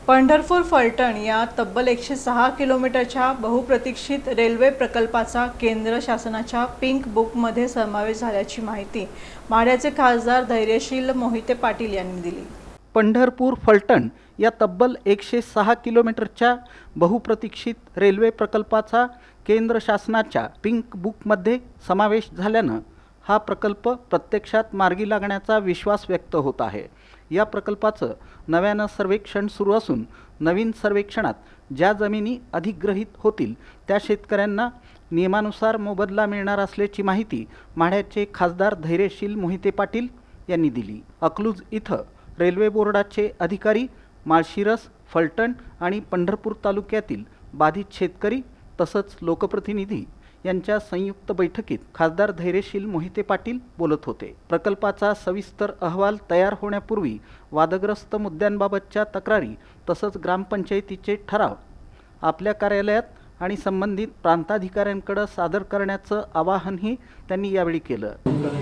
पंढरपूर फलटण या तब्बल 106 किलोमीटरच्या बहुप्रतीक्षित रेल्वे प्रकल्पाचा केंद्र शासनाच्या पिंक बुकमध्ये समावेश झाल्याची माहिती माढ्याचे खासदार धैर्यशील मोहिते पाटील यांनी दिली। पंढरपूर फलटण या तब्बल 106 किलोमीटरच्या बहुप्रतीक्षित रेल्वे प्रकल्पाचा केंद्र शासनाच्या पिंक बुकमध्ये समावेश झाल्यानं हा प्रकल्प प्रत्यक्षात मार्गी लागण्याचा विश्वास व्यक्त होत आहे। या प्रकल्पाचं नव्यानं सर्वेक्षण सुरू असून नवीन सर्वेक्षणात ज्या जमिनी अधिग्रहित होतील त्या शेतकऱ्यांना नियमानुसार मोबदला मिळणार असल्याची माहिती माढ्याचे खासदार धैर्यशील मोहिते पाटील यांनी दिली। अकलूज इथं रेल्वे बोर्डाचे अधिकारी, माळशिरस, फलटण आणि पंढरपूर तालुक्यातील बाधित शेतकरी तसंच लोकप्रतिनिधी यांच्या संयुक्त बैठकीत खासदार धैर्यशील मोहिते पाटील बोलत होते। प्रकल्पाचा सविस्तर अहवाल तयार होण्यापूर्वी वादग्रस्त मुद्द्यांबाबतच्या तक्रारी तसंच ग्रामपंचायतीचे ठराव आपल्या कार्यालयात आणि संबंधित प्रांताधिकाऱ्यांकडे सादर करण्याचं आवाहनही त्यांनी यावेळी केलं।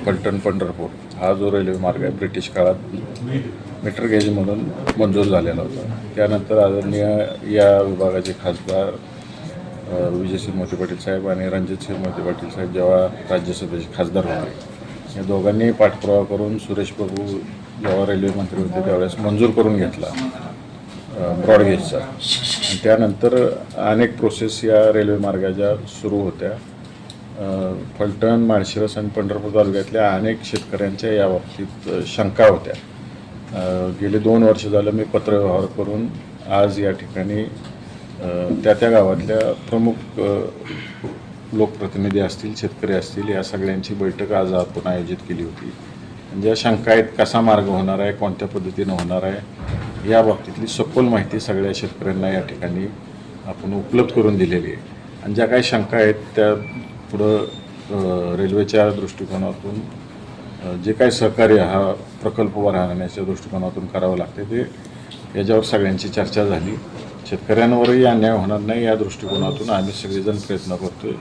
फलटण पंढरपूर हा जो रेल्वे मार्ग आहे ब्रिटिश काळात मीटर गेज म्हणून मंजूर झालेला होता। त्यानंतर आदरणीय या विभागाचे खासदार विजयसिंह मोहिते पाटील साहेब आणि रणजितसिंह मोहिते पाटील साहेब जेव्हा राज्यसभेचे खासदार होते, या दोघांनी पाठपुरावा करून सुरेश प्रभू जेव्हा रेल्वे मंत्री होते त्यावेळेस मंजूर करून घेतला ब्रॉडगेजचा। आणि त्यानंतर अनेक प्रोसेस या रेल्वे मार्गाच्या सुरू होत्या। फलटण, माळशिरस आणि पंढरपूर तालुक्यातल्या अनेक शेतकऱ्यांच्या याबाबतीत शंका होत्या। गेले 2 वर्ष झालं मी पत्रव्यवहार करून आज या ठिकाणी त्या गावातल्या प्रमुख लोकप्रतिनिधी असतील, शेतकरी असतील, या सगळ्यांची बैठक आज आपण आयोजित केली होती। ज्या शंका आहेत, कसा मार्ग होणार आहे, कोणत्या पद्धतीनं होणार आहे, या बाबतीतली सखोल माहिती सगळ्या शेतकऱ्यांना या ठिकाणी आपण उपलब्ध करून दिलेली आहे। आणि ज्या काही शंका आहेत त्या पुढं रेल्वेच्या दृष्टिकोनातून जे काही सहकार्य हा प्रकल्प वर आणण्याच्या दृष्टिकोनातून करावं लागते ते याच्यावर सगळ्यांची चर्चा झाली। शेतकऱ्यांवरही अन्याय होणार नाही या दृष्टिकोनातून आम्ही सगळेजण प्रयत्न करतोय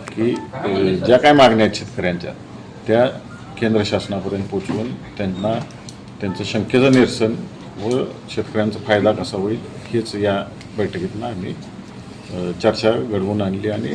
की ज्या काय मागण्या आहेत शेतकऱ्यांच्या त्या केंद्र शासनापर्यंत पोचवून त्यांना त्यांचं शंकेचं निरसन व शेतकऱ्यांचा फायदा कसा होईल हेच या बैठकीतून आम्ही चर्चा घडवून आणली आणि